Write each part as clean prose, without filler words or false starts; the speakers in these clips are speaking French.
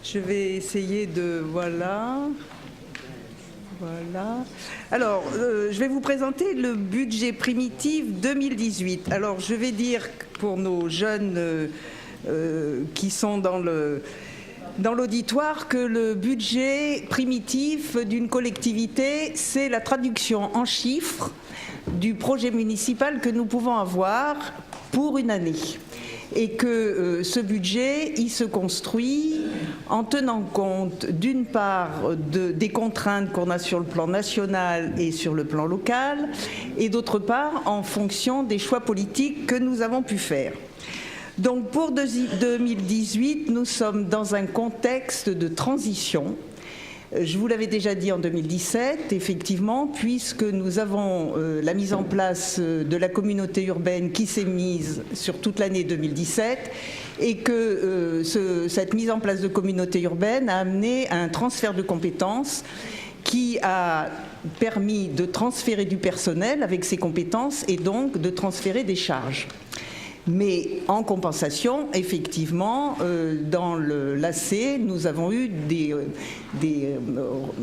Je vais essayer de... Voilà. Alors, je vais vous présenter le budget primitif 2018. Alors, je vais dire pour nos jeunes qui sont dans l'auditoire que le budget primitif d'une collectivité, c'est la traduction en chiffres du projet municipal que nous pouvons avoir pour une année. Et que ce budget, il se construit en tenant compte d'une part des contraintes qu'on a sur le plan national et sur le plan local, et d'autre part en fonction des choix politiques que nous avons pu faire. Donc pour 2018, nous sommes dans un contexte de transition. Je vous l'avais déjà dit en 2017, effectivement, puisque nous avons la mise en place de la communauté urbaine qui s'est mise sur toute l'année 2017 et que cette mise en place de communauté urbaine a amené à un transfert de compétences qui a permis de transférer du personnel avec ses compétences et donc de transférer des charges. Mais en compensation, effectivement, dans l'AC, nous avons eu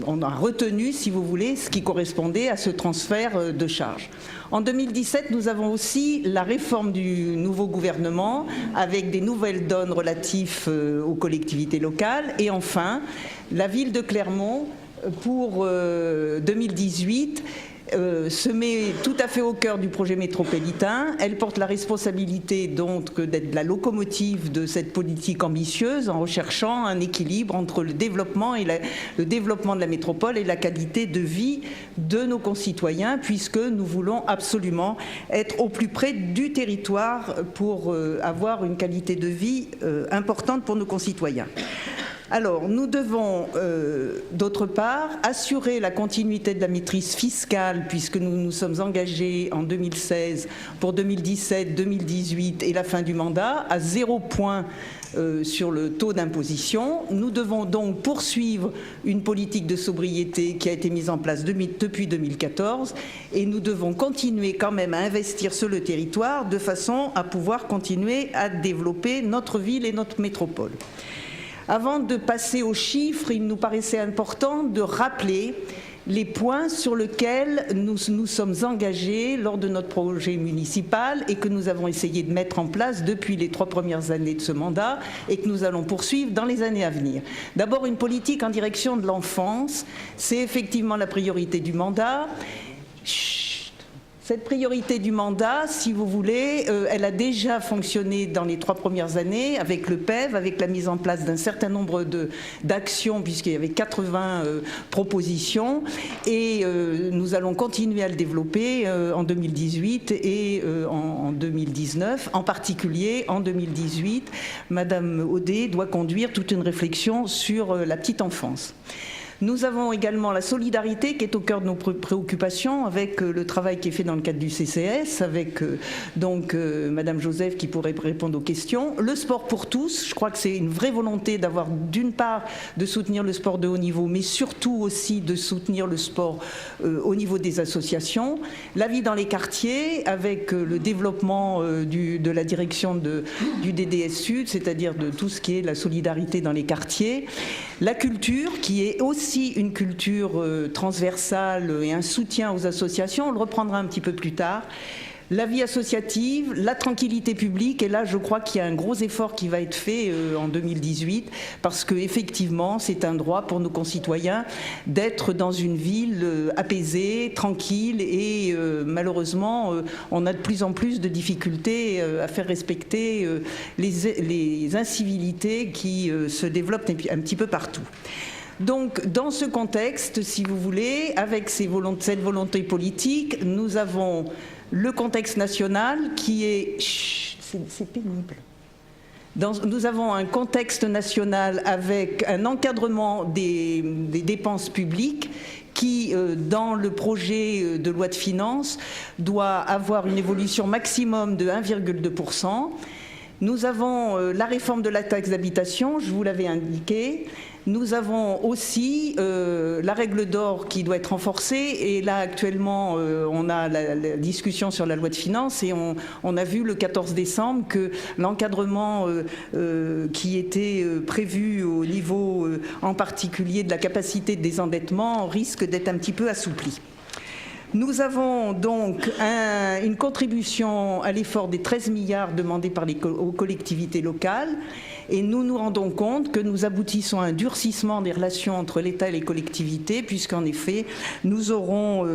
on a retenu, si vous voulez, ce qui correspondait à ce transfert de charges. En 2017, nous avons aussi la réforme du nouveau gouvernement avec des nouvelles donnes relatives aux collectivités locales. Et enfin, la ville de Clermont, pour 2018, se met tout à fait au cœur du projet métropolitain. Elle porte la responsabilité donc d'être la locomotive de cette politique ambitieuse en recherchant un équilibre entre le développement de la métropole et la qualité de vie de nos concitoyens, puisque nous voulons absolument être au plus près du territoire pour avoir une qualité de vie importante pour nos concitoyens. Alors, nous devons, d'autre part, assurer la continuité de la maîtrise fiscale, puisque nous nous sommes engagés en 2016 pour 2017, 2018 et la fin du mandat à 0 point sur le taux d'imposition. Nous devons donc poursuivre une politique de sobriété qui a été mise en place depuis 2014 et nous devons continuer quand même à investir sur le territoire de façon à pouvoir continuer à développer notre ville et notre métropole. Avant de passer aux chiffres, il nous paraissait important de rappeler les points sur lesquels nous sommes engagés lors de notre projet municipal et que nous avons essayé de mettre en place depuis les 3 premières années de ce mandat et que nous allons poursuivre dans les années à venir. D'abord, une politique en direction de l'enfance, c'est effectivement la priorité du mandat. Cette priorité du mandat, si vous voulez, elle a déjà fonctionné dans les 3 premières années avec le PEV, avec la mise en place d'un certain nombre d'actions, puisqu'il y avait 80 propositions, et nous allons continuer à le développer en 2018 et en 2019. En particulier, en 2018, Madame Audet doit conduire toute une réflexion sur la petite enfance. Nous avons également la solidarité qui est au cœur de nos préoccupations avec le travail qui est fait dans le cadre du CCS, avec Madame Joseph qui pourrait répondre aux questions. Le sport pour tous, je crois que c'est une vraie volonté d'avoir d'une part de soutenir le sport de haut niveau, mais surtout aussi de soutenir le sport au niveau des associations. La vie dans les quartiers avec le développement de la direction du DDS Sud, c'est-à-dire de tout ce qui est la solidarité dans les quartiers. La culture qui est aussi une culture transversale et un soutien aux associations, on le reprendra un petit peu plus tard. La vie associative, la tranquillité publique, et là je crois qu'il y a un gros effort qui va être fait en 2018 parce qu'effectivement c'est un droit pour nos concitoyens d'être dans une ville apaisée, tranquille et malheureusement on a de plus en plus de difficultés à faire respecter les incivilités qui se développent un petit peu partout. Donc, dans ce contexte, si vous voulez, avec cette volonté politique, nous avons le contexte national qui est... C'est pénible. Nous avons un contexte national avec un encadrement des dépenses publiques qui, dans le projet de loi de finances, doit avoir une évolution maximum de 1,2%. Nous avons la réforme de la taxe d'habitation, je vous l'avais indiqué. Nous avons aussi la règle d'or qui doit être renforcée, et là actuellement on a la discussion sur la loi de finances, et on a vu le 14 décembre que l'encadrement qui était prévu au niveau en particulier de la capacité de désendettement risque d'être un petit peu assoupli. Nous avons donc une contribution à l'effort des 13 milliards demandés par aux collectivités locales, et nous nous rendons compte que nous aboutissons à un durcissement des relations entre l'État et les collectivités, puisqu'en effet nous aurons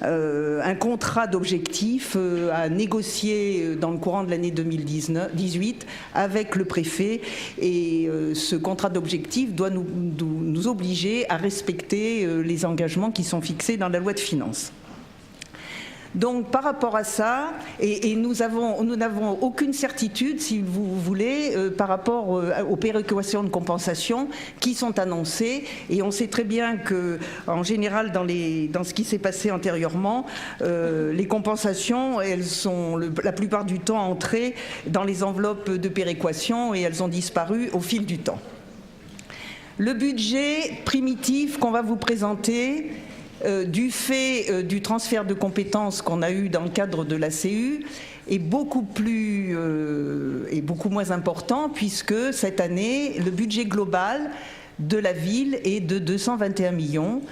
un contrat d'objectifs à négocier dans le courant de l'année 2018 avec le préfet, et ce contrat d'objectifs doit nous obliger à respecter les engagements qui sont fixés dans la loi de finances. Donc par rapport à ça, et nous n'avons aucune certitude, si vous voulez, par rapport aux péréquations de compensation qui sont annoncées, et on sait très bien que, en général, dans ce qui s'est passé antérieurement, les compensations, elles sont la plupart du temps entrées dans les enveloppes de péréquation, et elles ont disparu au fil du temps. Le budget primitif qu'on va vous présenter, du fait du transfert de compétences qu'on a eu dans le cadre de la CU, est beaucoup moins important, puisque cette année, le budget global de la ville est de 221 millions,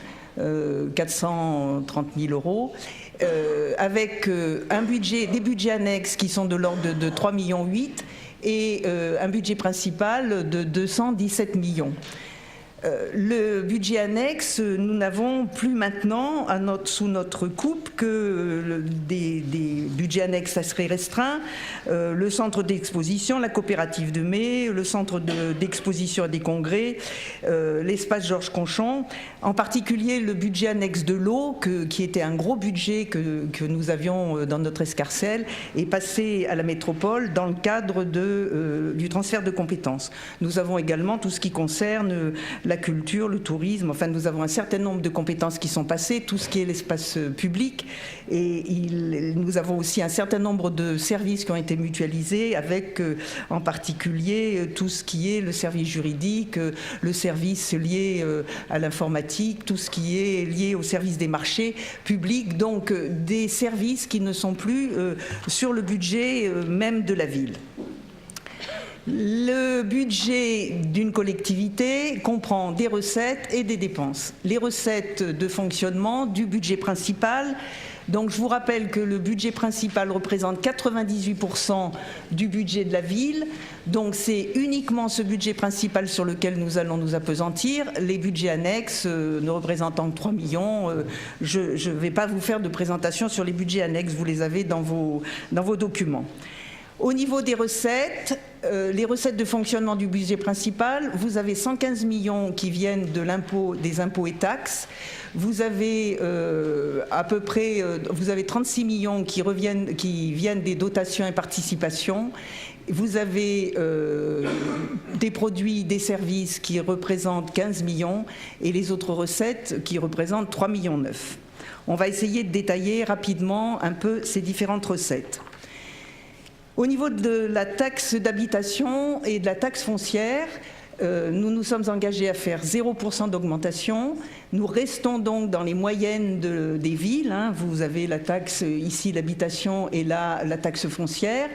430 000 euros, avec des budgets annexes qui sont de l'ordre de 3,8 millions et un budget principal de 217 millions. Le budget annexe, nous n'avons plus maintenant sous notre coupe que des budgets annexes assez restreints, le centre d'exposition, la coopérative de mai, le centre d'exposition et des congrès, l'espace Georges Conchon, en particulier le budget annexe de l'eau, qui était un gros budget que nous avions dans notre escarcelle, est passé à la métropole dans le cadre du transfert de compétences. Nous avons également tout ce qui concerne la culture, le tourisme, enfin nous avons un certain nombre de compétences qui sont passées, tout ce qui est l'espace public, et nous avons aussi un certain nombre de services qui ont été mutualisés, avec en particulier tout ce qui est le service juridique, le service lié à l'informatique, tout ce qui est lié au service des marchés publics, donc des services qui ne sont plus sur le budget même de la ville. Le budget d'une collectivité comprend des recettes et des dépenses. Les recettes de fonctionnement du budget principal. Donc je vous rappelle que le budget principal représente 98% du budget de la ville. Donc c'est uniquement ce budget principal sur lequel nous allons nous appesantir. Les budgets annexes ne représentant que 3 millions. Je ne vais pas vous faire de présentation sur les budgets annexes, vous les avez dans vos documents. Au niveau des recettes, les recettes de fonctionnement du budget principal, vous avez 115 millions qui viennent des impôts et taxes. Vous avez vous avez 36 millions qui viennent des dotations et participations. Vous avez des produits, des services qui représentent 15 millions et les autres recettes qui représentent 3,9 millions. On va essayer de détailler rapidement un peu ces différentes recettes. Au niveau de la taxe d'habitation et de la taxe foncière, nous nous sommes engagés à faire 0% d'augmentation. Nous restons donc dans les moyennes des villes. Vous avez la taxe ici, l'habitation, et là, la taxe foncière.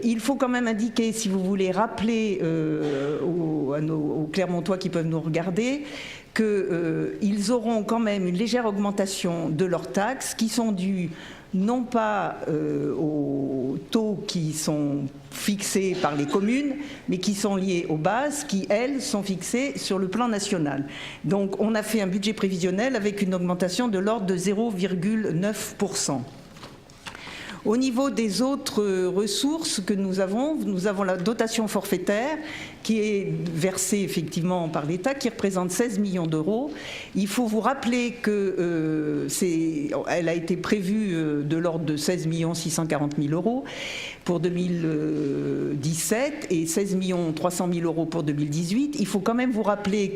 Il faut quand même indiquer, si vous voulez rappeler aux Clermontois qui peuvent nous regarder, qu'ils auront quand même une légère augmentation de leurs taxes qui sont dues non pas aux taux qui sont fixés par les communes, mais qui sont liés aux bases qui, elles, sont fixées sur le plan national. Donc on a fait un budget prévisionnel avec une augmentation de l'ordre de 0,9%. Au niveau des autres ressources que nous avons la dotation forfaitaire qui est versée effectivement par l'État, qui représente 16 millions d'euros. Il faut vous rappeler qu'elle a été prévue de l'ordre de 16 640 000 euros, pour 2017 et 16 300 000 euros pour 2018. Il faut quand même vous rappeler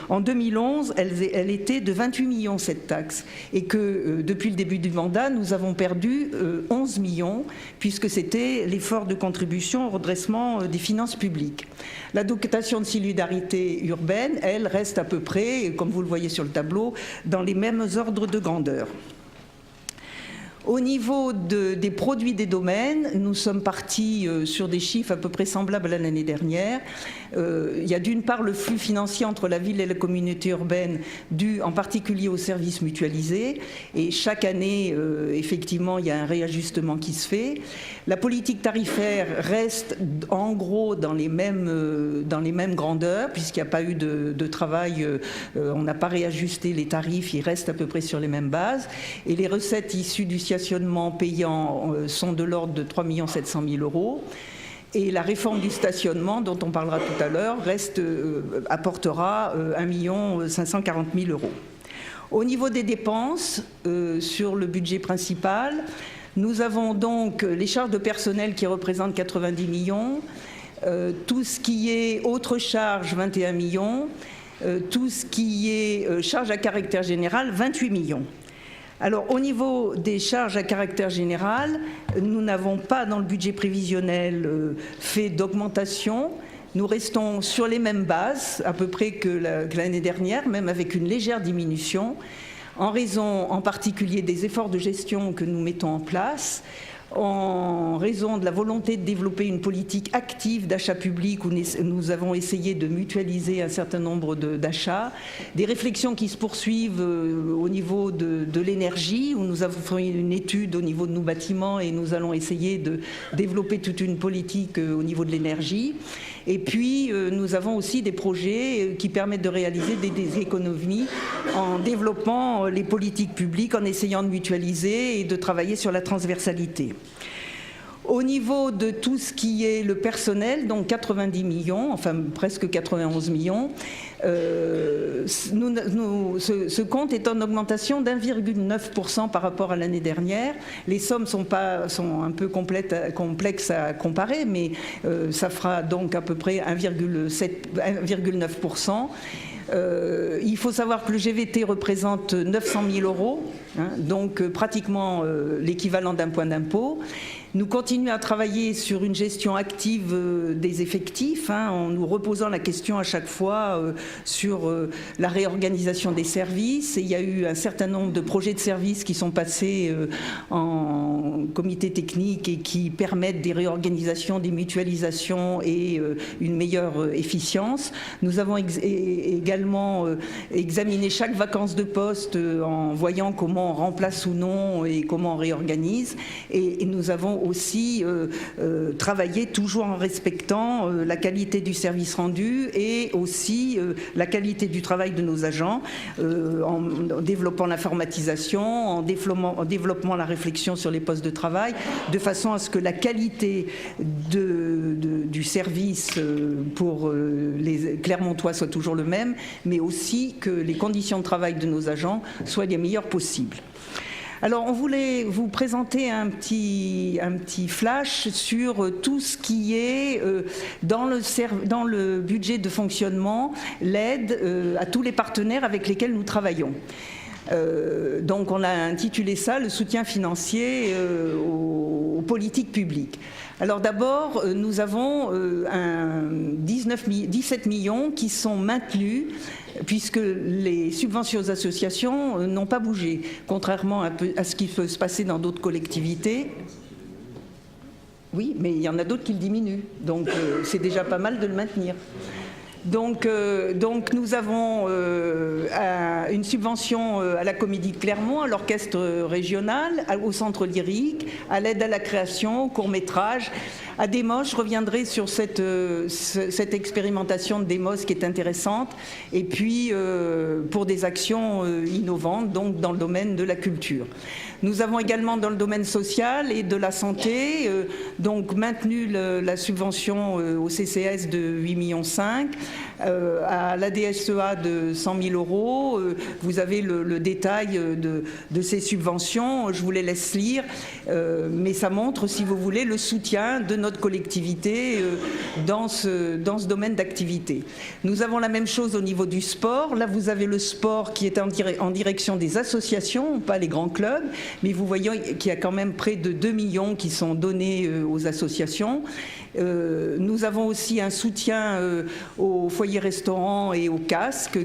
qu'en 2011, elle était de 28 millions cette taxe et que depuis le début du mandat, nous avons perdu 11 millions puisque c'était l'effort de contribution au redressement des finances publiques. La dotation de solidarité urbaine, elle reste à peu près, comme vous le voyez sur le tableau, dans les mêmes ordres de grandeur. Au niveau des produits des domaines, nous sommes partis sur des chiffres à peu près semblables à l'année dernière. Il y a d'une part le flux financier entre la ville et la communauté urbaine dû en particulier aux services mutualisés. Et chaque année, effectivement, il y a un réajustement qui se fait. La politique tarifaire reste en gros dans les mêmes grandeurs, puisqu'il n'y a pas eu de travail, on n'a pas réajusté les tarifs, ils restent à peu près sur les mêmes bases. Et les recettes issues du stationnement payant sont de l'ordre de 3 700 000 euros. Et la réforme du stationnement, dont on parlera tout à l'heure, apportera 1 540 000 euros. Au niveau des dépenses, sur le budget principal, nous avons donc les charges de personnel qui représentent 90 millions, tout ce qui est autres charges, 21 millions, tout ce qui est charges à caractère général, 28 millions. Alors, au niveau des charges à caractère général, nous n'avons pas dans le budget prévisionnel fait d'augmentation. Nous restons sur les mêmes bases, à peu près que l'année dernière, même avec une légère diminution, en raison en particulier des efforts de gestion que nous mettons en place, en raison de la volonté de développer une politique active d'achat public où nous avons essayé de mutualiser un certain nombre d'achats, des réflexions qui se poursuivent au niveau de l'énergie, où nous avons fait une étude au niveau de nos bâtiments et nous allons essayer de développer toute une politique au niveau de l'énergie. Et puis, nous avons aussi des projets qui permettent de réaliser des économies en développant les politiques publiques, en essayant de mutualiser et de travailler sur la transversalité. Au niveau de tout ce qui est le personnel, donc 90 millions, enfin presque 91 millions, ce compte est en augmentation d'1,9% par rapport à l'année dernière. Les sommes sont un peu complexes à comparer, mais ça fera donc à peu près 1,9%. Il faut savoir que le GVT représente 900 000 euros, donc pratiquement l'équivalent d'un point d'impôt. Nous continuons à travailler sur une gestion active des effectifs, en nous reposant la question à chaque fois sur la réorganisation des services. Et il y a eu un certain nombre de projets de services qui sont passés en comité technique et qui permettent des réorganisations, des mutualisations et une meilleure efficience. Nous avons également examiné chaque vacance de poste en voyant comment on remplace ou non et comment on réorganise. Et nous avons aussi travailler toujours en respectant la qualité du service rendu et aussi la qualité du travail de nos agents, en développant l'informatisation, en développant la réflexion sur les postes de travail, de façon à ce que la qualité du service pour les Clermontois soit toujours le même, mais aussi que les conditions de travail de nos agents soient les meilleures possibles. Alors, on voulait vous présenter un petit flash sur tout ce qui est dans le budget de fonctionnement, l'aide à tous les partenaires avec lesquels nous travaillons. Donc, on a intitulé ça « Le soutien financier aux politiques publiques ». Alors d'abord, nous avons 17 millions qui sont maintenus puisque les subventions aux associations n'ont pas bougé, contrairement à ce qui peut se passer dans d'autres collectivités. Oui, mais il y en a d'autres qui le diminuent, donc c'est déjà pas mal de le maintenir. Donc nous avons une subvention à la Comédie de Clermont, à l'orchestre régional, au centre lyrique, à l'aide à la création, au court-métrage, À Demos, je reviendrai sur cette expérimentation de Demos qui est intéressante, et puis pour des actions innovantes, donc dans le domaine de la culture. Nous avons également dans le domaine social et de la santé donc maintenu la subvention au CCS de 8,5 millions, à la DSEA de 100 000 euros. Vous avez le détail de ces subventions, je vous les laisse lire, mais ça montre, si vous voulez, le soutien de notre collectivité dans ce domaine d'activité. Nous avons la même chose au niveau du sport. Là, vous avez le sport qui est en direction des associations, pas les grands clubs, mais vous voyez qu'il y a quand même près de 2 millions qui sont donnés aux associations. Nous avons aussi un soutien aux foyers restaurants et aux casques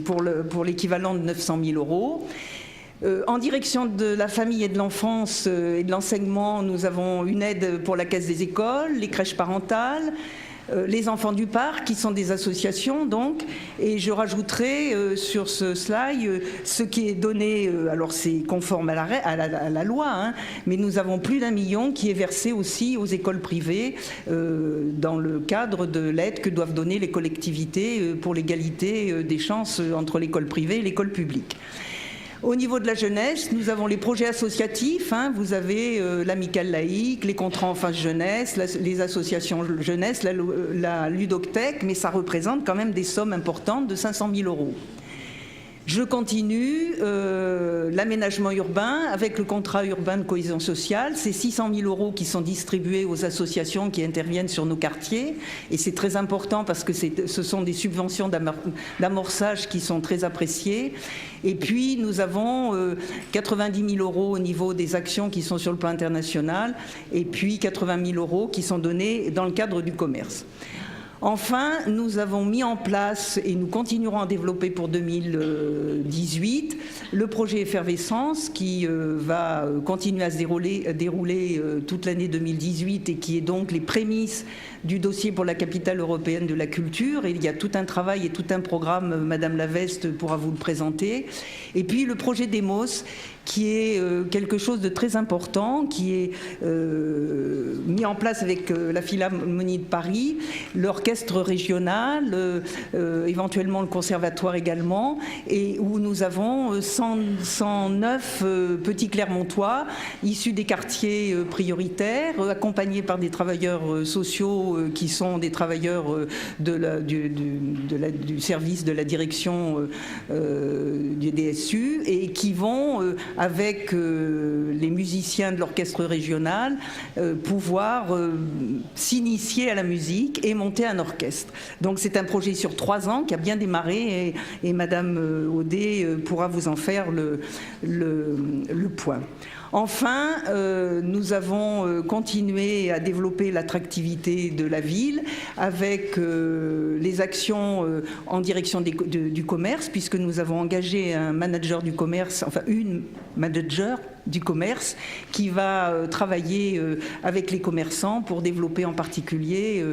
pour l'équivalent de 900 000 euros. En direction de la famille et de l'enfance et de l'enseignement, nous avons une aide pour la caisse des écoles, les crèches parentales, les enfants du parc, qui sont des associations donc, et je rajouterai sur ce slide ce qui est donné, alors c'est conforme à la loi, hein, mais nous avons plus d'1 million qui est versé aussi aux écoles privées dans le cadre de l'aide que doivent donner les collectivités pour l'égalité des chances entre l'école privée et l'école publique. Au niveau de la jeunesse, nous avons les projets associatifs, hein, vous avez l'amicale laïque, les contrats enfance-jeunesse, les associations jeunesse, la ludothèque, mais ça représente quand même des sommes importantes de 500 000 euros. Je continue, l'aménagement urbain avec le contrat urbain de cohésion sociale, c'est 600 000 euros qui sont distribués aux associations qui interviennent sur nos quartiers, et c'est très important parce que ce sont des subventions d'amorçage qui sont très appréciées. Et puis nous avons 90 000 euros au niveau des actions qui sont sur le plan international, et puis 80 000 euros qui sont donnés dans le cadre du commerce. Enfin, nous avons mis en place, et nous continuerons à développer pour 2018, le projet Effervescence qui va continuer à se dérouler toute l'année 2018 et qui est donc les prémices du dossier pour la capitale européenne de la culture. Et il y a tout un travail et tout un programme, Madame Laveste pourra vous le présenter. Et puis le projet Demos, qui est quelque chose de très important, qui est mis en place avec la Philharmonie de Paris, l'orchestre régional, éventuellement le conservatoire également, et où nous avons 109 petits Clermontois issus des quartiers prioritaires, accompagnés par des travailleurs sociaux qui sont des travailleurs du service de la direction du DSU, et qui vont avec les musiciens de l'orchestre régional pouvoir s'initier à la musique et monter un orchestre. Donc c'est un projet sur 3 ans qui a bien démarré, et Madame Audet pourra vous en faire le point. Enfin, nous avons continué à développer l'attractivité de la ville avec les actions en direction du commerce, puisque nous avons engagé un manager du commerce, enfin une manager du commerce qui va travailler avec les commerçants pour développer en particulier,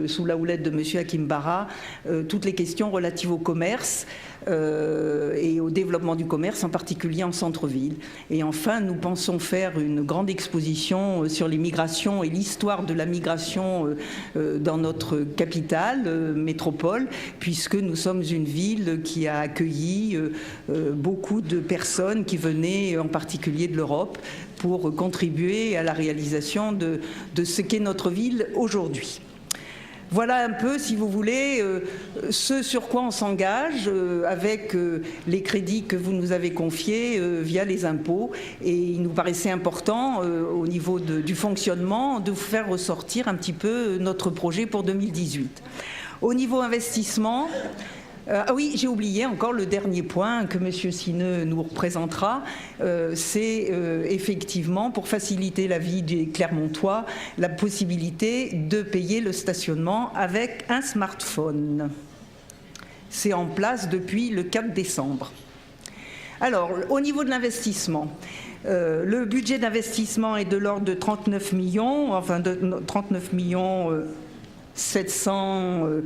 sous la houlette de M. Hakim Bara, toutes les questions relatives au commerce et au développement du commerce, en particulier en centre-ville. Et enfin, nous pensons faire une grande exposition sur les migrations et l'histoire de la migration dans notre capitale, métropole, puisque nous sommes une ville qui a accueilli beaucoup de personnes qui venaient en particulier de l'Europe pour contribuer à la réalisation de ce qu'est notre ville aujourd'hui. Voilà un peu, si vous voulez, ce sur quoi on s'engage avec les crédits que vous nous avez confiés via les impôts. Et il nous paraissait important, au niveau du fonctionnement, de vous faire ressortir un petit peu notre projet pour 2018. Au niveau investissement, ah oui, j'ai oublié encore le dernier point que M. Sineux nous représentera, c'est effectivement, pour faciliter la vie des Clermontois, la possibilité de payer le stationnement avec un smartphone. C'est en place depuis le 4 décembre. Alors, au niveau de l'investissement, le budget d'investissement est de l'ordre de 39 millions, enfin de 39 millions 700...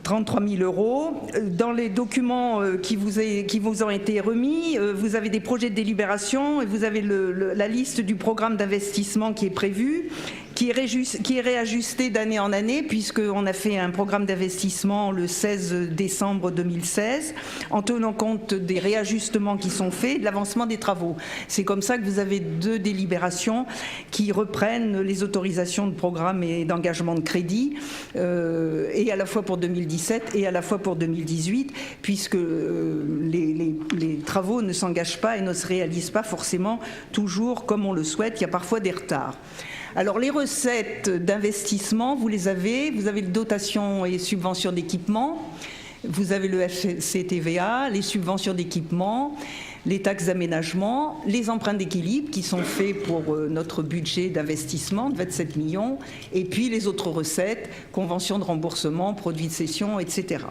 33 000 euros. Dans les documents qui vous ont été remis, vous avez des projets de délibération et vous avez la liste du programme d'investissement qui est prévu, qui est réajusté d'année en année, puisqu'on a fait un programme d'investissement le 16 décembre 2016, en tenant compte des réajustements qui sont faits, de l'avancement des travaux. C'est comme ça que vous avez 2 délibérations qui reprennent les autorisations de programme et d'engagement de crédit, et à la fois pour 2017 et à la fois pour 2018, puisque les travaux ne s'engagent pas et ne se réalisent pas forcément toujours comme on le souhaite. Il y a parfois des retards. Alors les recettes d'investissement, vous avez le dotation et subventions d'équipement, vous avez le FCTVA, les subventions d'équipement, les taxes d'aménagement, les emprunts d'équilibre qui sont faits pour notre budget d'investissement de 27 millions, et puis les autres recettes, conventions de remboursement, produits de cession, etc.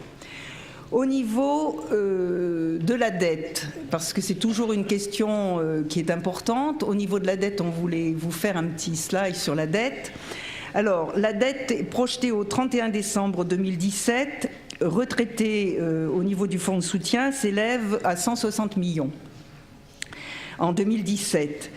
Au niveau de la dette, parce que c'est toujours une question qui est importante, au niveau de la dette, on voulait vous faire un petit slide sur la dette. Alors, la dette est projetée au 31 décembre 2017, retraitée au niveau du fonds de soutien, s'élève à 160 millions en 2017.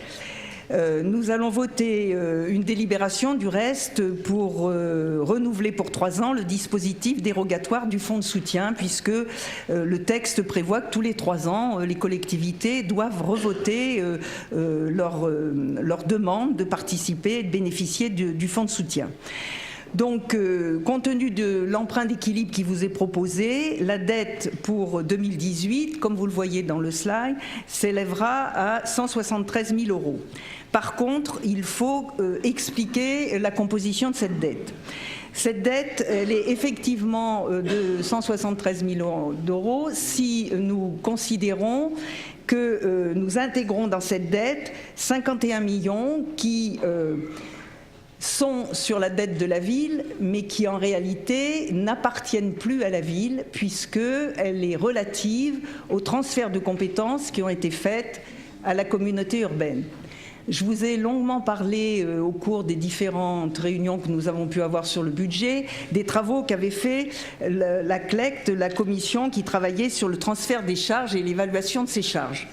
Nous allons voter une délibération du reste pour renouveler pour 3 ans le dispositif dérogatoire du fonds de soutien, puisque le texte prévoit que tous les 3 ans, les collectivités doivent revoter leur demande de participer et de bénéficier du fonds de soutien. Donc, compte tenu de l'emprunt d'équilibre qui vous est proposé, la dette pour 2018, comme vous le voyez dans le slide, s'élèvera à 173 000 euros. Par contre, il faut expliquer la composition de cette dette. Cette dette, elle est effectivement de 173 000 euros si nous considérons que nous intégrons dans cette dette 51 millions qui sont sur la dette de la ville, mais qui en réalité n'appartiennent plus à la ville, puisqu'elle est relative aux transferts de compétences qui ont été faites à la communauté urbaine. Je vous ai longuement parlé au cours des différentes réunions que nous avons pu avoir sur le budget, des travaux qu'avait fait la CLECT, la commission qui travaillait sur le transfert des charges et l'évaluation de ces charges.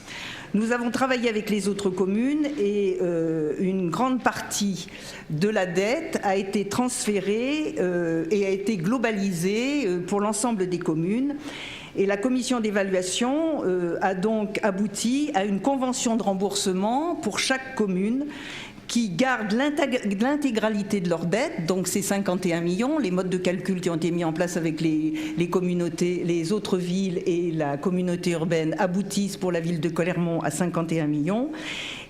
Nous avons travaillé avec les autres communes et une grande partie de la dette a été transférée et a été globalisée pour l'ensemble des communes. Et la commission d'évaluation a donc abouti à une convention de remboursement pour chaque commune qui gardent l'intégralité de leur dette, donc ces 51 millions, les modes de calcul qui ont été mis en place avec les communautés, les autres villes et la communauté urbaine aboutissent pour la ville de Clermont à 51 millions.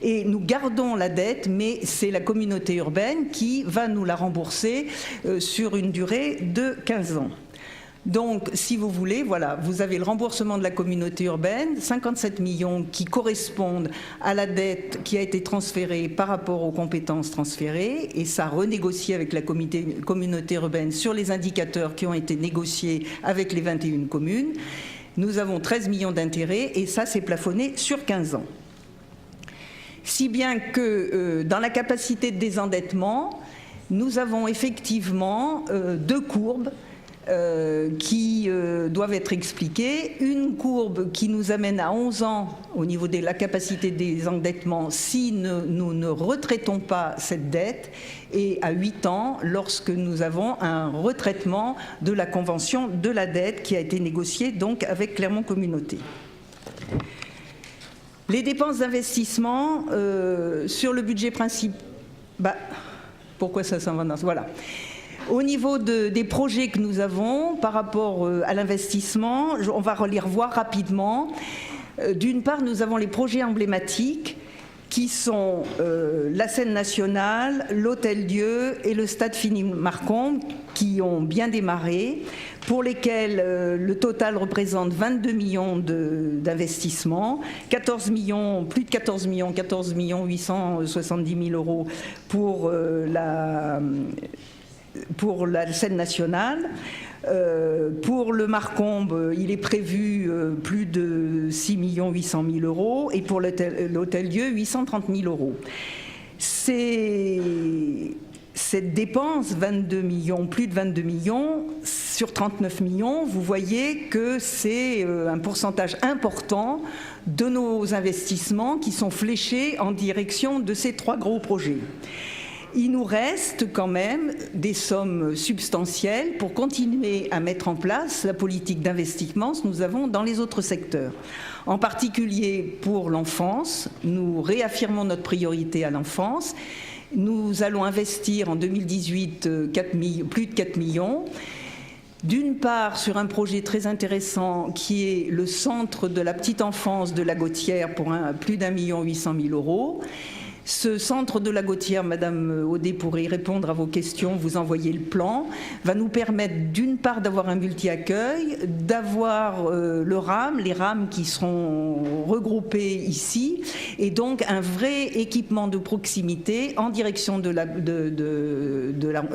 Et nous gardons la dette, mais c'est la communauté urbaine qui va nous la rembourser sur une durée de 15 ans. Donc, si vous voulez, voilà, vous avez le remboursement de la communauté urbaine, 57 millions qui correspondent à la dette qui a été transférée par rapport aux compétences transférées, et ça renégocie avec la communauté urbaine sur les indicateurs qui ont été négociés avec les 21 communes. Nous avons 13 millions d'intérêts, et ça, c'est plafonné sur 15 ans. Si bien que dans la capacité de désendettement, nous avons effectivement 2 courbes qui doivent être expliquées. Une courbe qui nous amène à 11 ans au niveau de la capacité des endettements si nous ne retraitons pas cette dette, et à 8 ans lorsque nous avons un retraitement de la convention de la dette qui a été négociée donc avec Clermont Communauté. Les dépenses d'investissement sur le budget principal. Pourquoi ça s'en va? Voilà. Au niveau des projets que nous avons par rapport à l'investissement, on va les revoir rapidement. D'une part, nous avons les projets emblématiques qui sont la scène nationale, l'Hôtel-Dieu et le stade Philippe-Marcombe qui ont bien démarré, pour lesquels le total représente 22 millions d'investissements, 14 millions, plus de 14 millions 870 000 euros pour la scène nationale. Pour le Marcombe, il est prévu plus de 6 800 000 euros, et pour l'Hôtel-Dieu, 830 000 euros. Cette dépense, 22 millions, plus de 22 millions, sur 39 millions, vous voyez que c'est un pourcentage important de nos investissements qui sont fléchés en direction de ces 3 gros projets. Il nous reste quand même des sommes substantielles pour continuer à mettre en place la politique d'investissement que nous avons dans les autres secteurs. En particulier pour l'enfance, nous réaffirmons notre priorité à l'enfance. Nous allons investir en 2018 plus de 4 millions. D'une part, sur un projet très intéressant qui est le centre de la petite enfance de la Gautière pour plus d'1,8 million €. Ce centre de la Gautière, Madame Audet pourrait y répondre à vos questions, vous envoyez le plan, va nous permettre d'une part d'avoir un multi-accueil, d'avoir le RAM, les rames qui seront regroupées ici, et donc un vrai équipement de proximité en direction de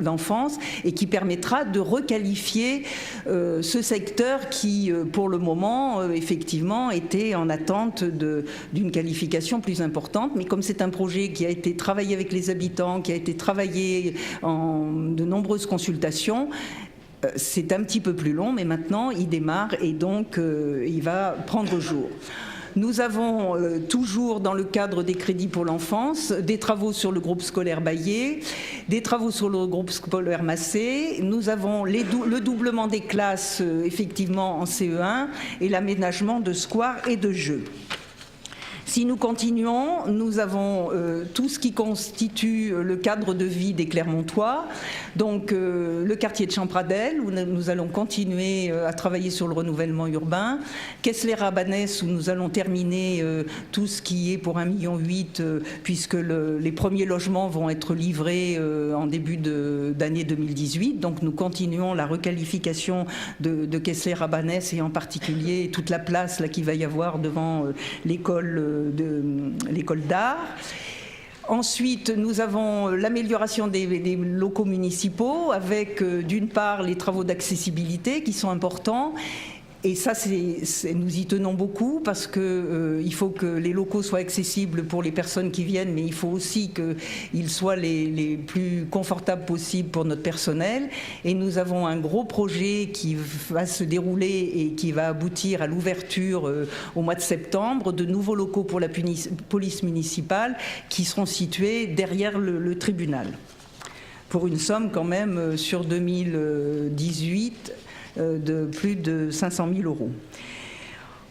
l'enfance et qui permettra de requalifier ce secteur qui, pour le moment, effectivement, était en attente d'une qualification plus importante. Mais comme c'est un projet qui a été travaillé avec les habitants, qui a été travaillé en de nombreuses consultations, c'est un petit peu plus long, mais maintenant il démarre et donc il va prendre jour. Nous avons toujours, dans le cadre des crédits pour l'enfance, des travaux sur le groupe scolaire Baillet, des travaux sur le groupe scolaire Massé. Nous avons le doublement des classes, effectivement, en CE1 et l'aménagement de squares et de jeux. Si nous continuons, nous avons tout ce qui constitue le cadre de vie des Clermontois, donc le quartier de Champradel, où nous allons continuer à travailler sur le renouvellement urbain, Kessler-Rabanès, où nous allons terminer tout ce qui est pour 1,8 million, puisque les premiers logements vont être livrés en début d'année 2018, donc nous continuons la requalification de Kessler-Rabanès et en particulier toute la place là qu'il va y avoir devant l'école d'art. Ensuite, nous avons l'amélioration des locaux municipaux avec d'une part les travaux d'accessibilité qui sont importants. Et ça, nous y tenons beaucoup parce qu'il faut que les locaux soient accessibles pour les personnes qui viennent, mais il faut aussi qu'ils soient les plus confortables possibles pour notre personnel. Et nous avons un gros projet qui va se dérouler et qui va aboutir à l'ouverture au mois de septembre de nouveaux locaux pour la police municipale qui seront situés derrière le tribunal. Pour une somme quand même sur 2018 de plus de 500 000 €.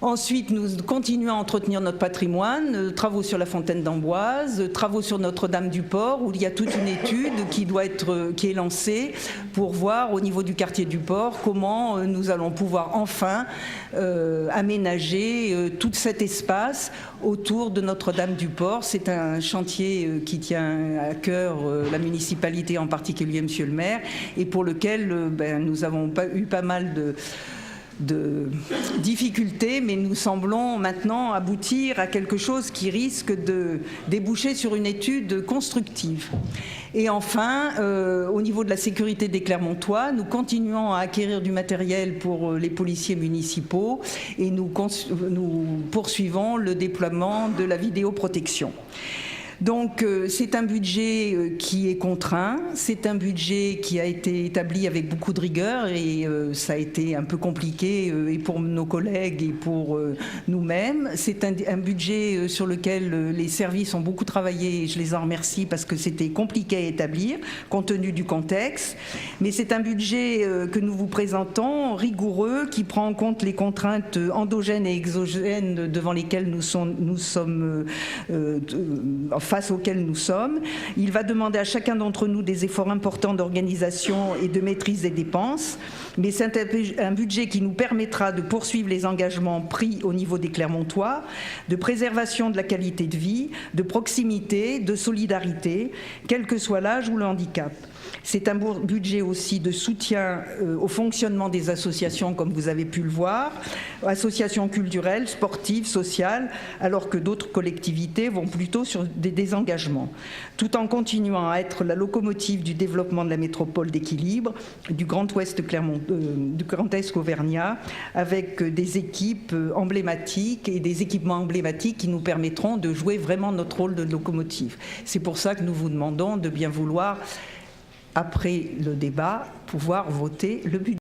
Ensuite, nous continuons à entretenir notre patrimoine, travaux sur la fontaine d'Amboise, travaux sur Notre-Dame-du-Port, où il y a toute une étude qui est lancée pour voir au niveau du quartier du Port comment nous allons pouvoir enfin aménager tout cet espace autour de Notre-Dame-du-Port. C'est un chantier qui tient à cœur la municipalité, en particulier Monsieur le maire, et pour lequel nous avons eu pas mal de difficultés, mais nous semblons maintenant aboutir à quelque chose qui risque de déboucher sur une étude constructive. Et enfin, au niveau de la sécurité des Clermontois, nous continuons à acquérir du matériel pour les policiers municipaux et nous poursuivons le déploiement de la vidéoprotection. Donc c'est un budget qui est contraint, c'est un budget qui a été établi avec beaucoup de rigueur et ça a été un peu compliqué et pour nos collègues et pour nous-mêmes. C'est un budget sur lequel les services ont beaucoup travaillé et je les en remercie parce que c'était compliqué à établir compte tenu du contexte. Mais c'est un budget que nous vous présentons, rigoureux, qui prend en compte les contraintes endogènes et exogènes devant lesquelles nous sommes face auxquels nous sommes. Il va demander à chacun d'entre nous des efforts importants d'organisation et de maîtrise des dépenses, mais c'est un budget qui nous permettra de poursuivre les engagements pris au niveau des Clermontois, de préservation de la qualité de vie, de proximité, de solidarité, quel que soit l'âge ou le handicap. C'est un budget aussi de soutien au fonctionnement des associations, comme vous avez pu le voir, associations culturelles, sportives, sociales, alors que d'autres collectivités vont plutôt sur des désengagements, tout en continuant à être la locomotive du développement de la métropole d'équilibre, du Grand Ouest du Grand Est auvergnat, avec des équipes emblématiques et des équipements emblématiques qui nous permettront de jouer vraiment notre rôle de locomotive. C'est pour ça que nous vous demandons de bien vouloir, après le débat, pouvoir voter le budget.